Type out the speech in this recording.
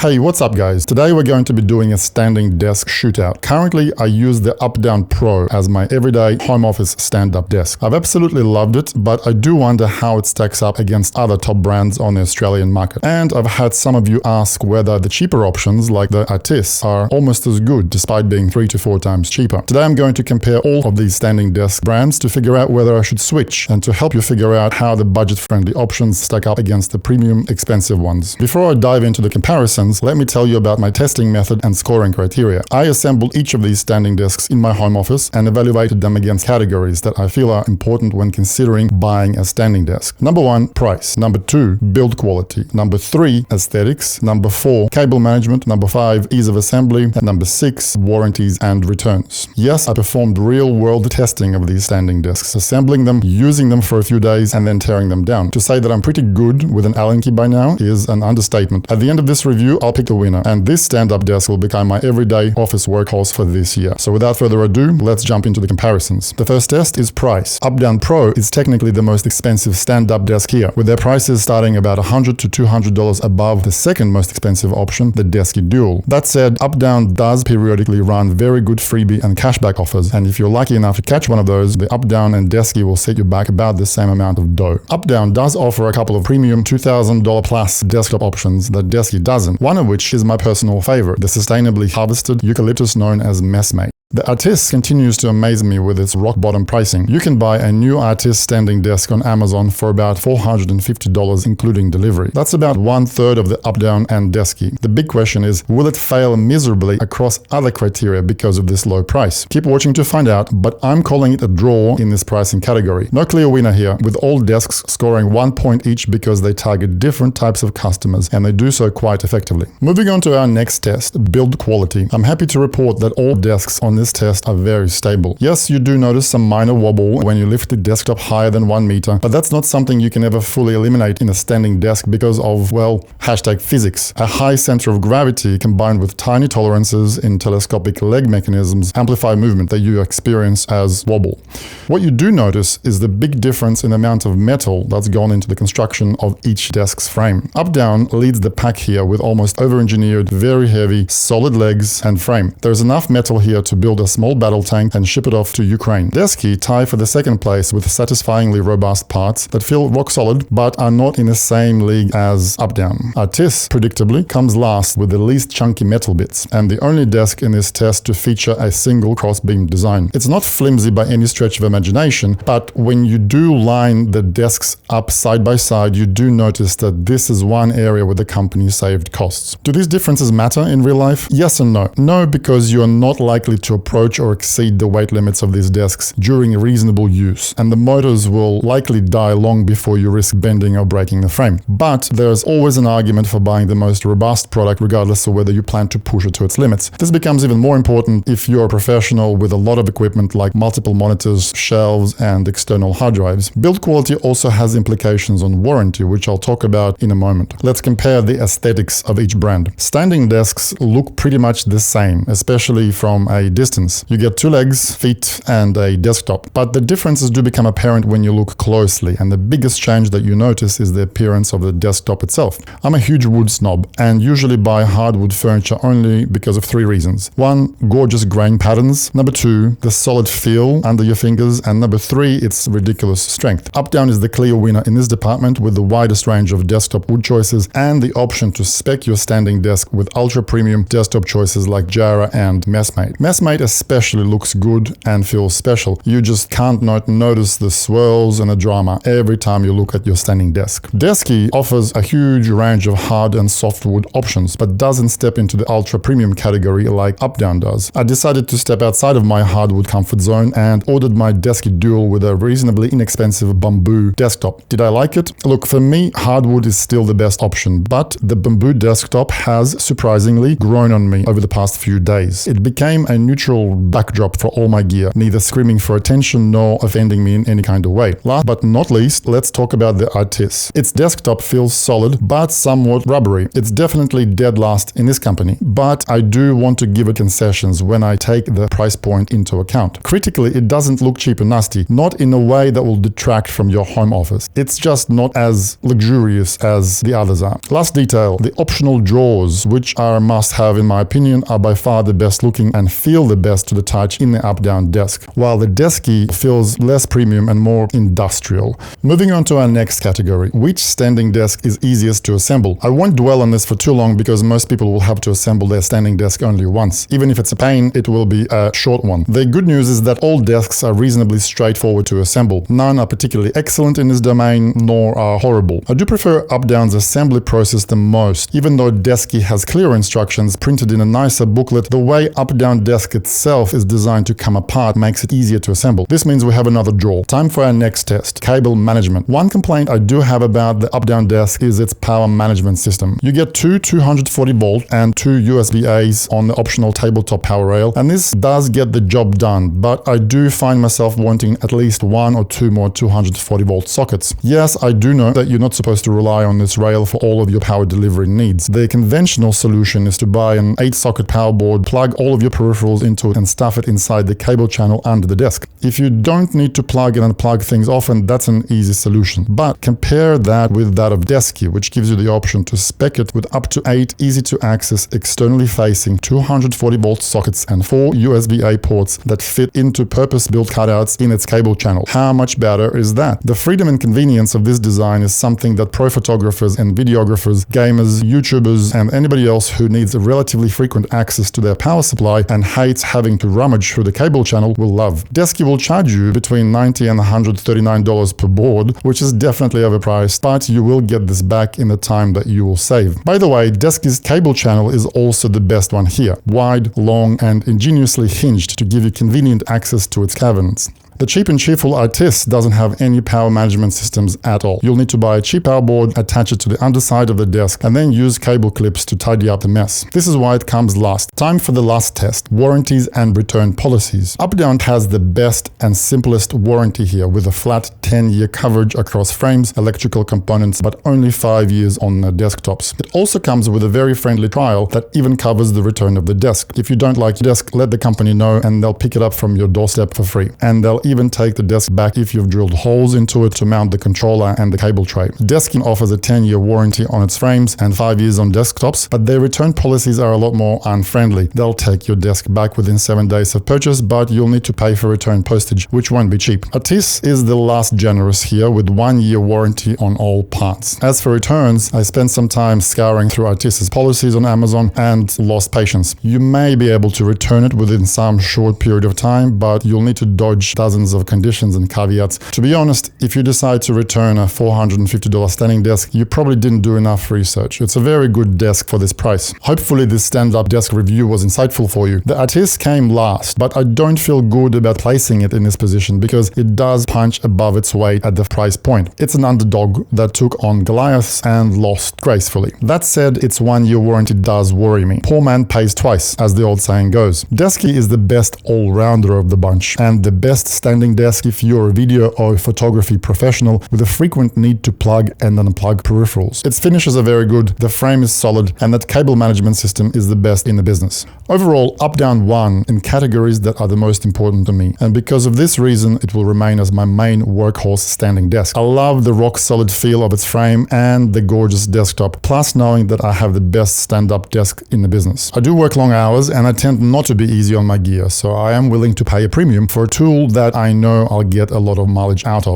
Hey, what's up guys? Today we're going to be doing a standing desk shootout. Currently, I use the Updown Pro as my everyday home office stand-up desk. I've absolutely loved it, but I do wonder how it stacks up against other top brands on the Australian market. And I've had some of you ask whether the cheaper options like the Artiss are almost as good despite being 3 to 4 times cheaper. Today I'm going to compare all of these standing desk brands to figure out whether I should switch and to help you figure out how the budget-friendly options stack up against the premium expensive ones. Before I dive into the comparison, let me tell you about my testing method and scoring criteria. I assembled each of these standing desks in my home office and evaluated them against categories that I feel are important when considering buying a standing desk. Number 1, price. Number 2, build quality. Number 3, aesthetics. Number 4, cable management. Number 5, ease of assembly. And number 6, warranties and returns. Yes, I performed real-world testing of these standing desks, assembling them, using them for a few days, and then tearing them down. To say that I'm pretty good with an Allen key by now is an understatement. At the end of this review, I'll pick the winner, and this stand-up desk will become my everyday office workhorse for this year. So without further ado, let's jump into the comparisons. The first test is price. Updown Pro is technically the most expensive stand-up desk here, with their prices starting about $100 to $200 above the second most expensive option, the Desky Dual. That said, Updown does periodically run very good freebie and cashback offers, and if you're lucky enough to catch one of those, the Updown and Desky will set you back about the same amount of dough. Updown does offer a couple of premium $2,000 plus desktop options that Desky doesn't, one of which is my personal favorite, the sustainably harvested eucalyptus known as Messmate. The Artiss continues to amaze me with its rock-bottom pricing. You can buy a new Artiss standing desk on Amazon for about $450 including delivery. That's about 1/3 of the Updown and Desky. The big question is, will it fail miserably across other criteria because of this low price? Keep watching to find out, but I'm calling it a draw in this pricing category. No clear winner here, with all desks scoring 1 point each because they target different types of customers, and they do so quite effectively. Moving on to our next test, build quality. I'm happy to report that all desks on this test are very stable. Yes, you do notice some minor wobble when you lift the desktop higher than 1 meter, but that's not something you can ever fully eliminate in a standing desk because of, well, #physics. A high center of gravity combined with tiny tolerances in telescopic leg mechanisms amplify movement that you experience as wobble. What you do notice is the big difference in the amount of metal that's gone into the construction of each desk's frame. Updown leads the pack here with almost over-engineered, very heavy, solid legs and frame. There's enough metal here to build a small battle tank and ship it off to Ukraine. Desky tie for the second place with satisfyingly robust parts that feel rock solid but are not in the same league as Updown. Artiss, predictably, comes last with the least chunky metal bits, and the only desk in this test to feature a single crossbeam design. It's not flimsy by any stretch of imagination, but when you do line the desks up side by side, you do notice that this is one area where the company saved costs. Do these differences matter in real life? Yes and no. No, because you are not likely to approach or exceed the weight limits of these desks during reasonable use, and the motors will likely die long before you risk bending or breaking the frame. But there's always an argument for buying the most robust product regardless of whether you plan to push it to its limits. This becomes even more important if you're a professional with a lot of equipment like multiple monitors, shelves, and external hard drives. Build quality also has implications on warranty, which I'll talk about in a moment. Let's compare the aesthetics of each brand. Standing desks look pretty much the same, especially from a distance. You get 2 legs, feet, and a desktop. But the differences do become apparent when you look closely, and the biggest change that you notice is the appearance of the desktop itself. I'm a huge wood snob, and usually buy hardwood furniture only because of 3 reasons. 1, gorgeous grain patterns. Number 2, the solid feel under your fingers. And number 3, its ridiculous strength. Updown is the clear winner in this department with the widest range of desktop wood choices and the option to spec your standing desk with ultra-premium desktop choices like Jara and Messmate. Messmate especially looks good and feels special. You just can't not notice the swirls and the drama every time you look at your standing desk. Desky offers a huge range of hard and softwood options, but doesn't step into the ultra-premium category like Updown does. I decided to step outside of my hardwood comfort zone and ordered my Desky Dual with a reasonably inexpensive bamboo desktop. Did I like it? Look, for me, hardwood is still the best option, but the bamboo desktop has surprisingly grown on me over the past few days. It became a neutral neutral backdrop for all my gear, neither screaming for attention nor offending me in any kind of way. Last but not least, let's talk about the Artiss. Its desktop feels solid but somewhat rubbery. It's definitely dead last in this company, but I do want to give it concessions when I take the price point into account. Critically, it doesn't look cheap and nasty, not in a way that will detract from your home office. It's just not as luxurious as the others are. Last detail, the optional drawers, which are a must-have in my opinion, are by far the best looking and feel the best to the touch in the up-down desk, while the Desky feels less premium and more industrial. Moving on to our next category, which standing desk is easiest to assemble? I won't dwell on this for too long because most people will have to assemble their standing desk only once. Even if it's a pain, it will be a short one. The good news is that all desks are reasonably straightforward to assemble. None are particularly excellent in this domain, nor are horrible. I do prefer Updown's assembly process the most. Even though Desky has clear instructions printed in a nicer booklet, the way Updown desk itself is designed to come apart makes it easier to assemble. This means we have another draw. Time for our next test, cable management. One complaint I do have about the Updown desk is its power management system. You get two 240 volt and two USB-A's on the optional tabletop power rail, and this does get the job done, but I do find myself wanting at least one or two more 240 volt sockets. Yes, I do know that you're not supposed to rely on this rail for all of your power delivery needs. The conventional solution is to buy an 8-socket power board, plug all of your peripherals into it and stuff it inside the cable channel under the desk. If you don't need to plug and unplug things often, that's an easy solution. But compare that with that of Desky, which gives you the option to spec it with up to 8 easy-to-access, externally facing 240 volt sockets and 4 USB-A ports that fit into purpose-built cutouts in its cable channel. How much better is that? The freedom and convenience of this design is something that pro photographers and videographers, gamers, YouTubers, and anybody else who needs a relatively frequent access to their power supply and hates having to rummage through the cable channel will love. Desky will charge you between $90 and $139 per board, which is definitely overpriced, but you will get this back in the time that you will save. By the way, Desky's cable channel is also the best one here. Wide, long, and ingeniously hinged to give you convenient access to its caverns. The cheap and cheerful Artiss doesn't have any power management systems at all. You'll need to buy a cheap power board, attach it to the underside of the desk, and then use cable clips to tidy up the mess. This is why it comes last. Time for the last test, warranties and return policies. Updown has the best and simplest warranty here with a flat 10-year coverage across frames, electrical components, but only 5 years on the desktops. It also comes with a very friendly trial that even covers the return of the desk. If you don't like your desk, let the company know and they'll pick it up from your doorstep for free. And they'll even take the desk back if you've drilled holes into it to mount the controller and the cable tray. Desky offers a 10-year warranty on its frames and 5 years on desktops, but their return policies are a lot more unfriendly. They'll take your desk back within 7 days of purchase, but you'll need to pay for return postage, which won't be cheap. Artiss is the last generous here with 1-year warranty on all parts. As for returns, I spent some time scouring through Artiss's policies on Amazon and lost patience. You may be able to return it within some short period of time, but you'll need to dodge dozens of conditions and caveats. To be honest, if you decide to return a $450 standing desk, you probably didn't do enough research. It's a very good desk for this price. Hopefully this stand-up desk review was insightful for you. The Artiss came last, but I don't feel good about placing it in this position because it does punch above its weight at the price point. It's an underdog that took on Goliaths and lost gracefully. That said, its 1-year warranty does worry me. Poor man pays twice, as the old saying goes. Desky is the best all-rounder of the bunch and the best standing desk if you're a video or photography professional with a frequent need to plug and unplug peripherals. Its finishes are very good, the frame is solid, and that cable management system is the best in the business. Overall, Updown won in categories that are the most important to me, and because of this reason, it will remain as my main workhorse standing desk. I love the rock-solid feel of its frame and the gorgeous desktop, plus knowing that I have the best stand-up desk in the business. I do work long hours, and I tend not to be easy on my gear, so I am willing to pay a premium for a tool that I know I'll get a lot of mileage out of.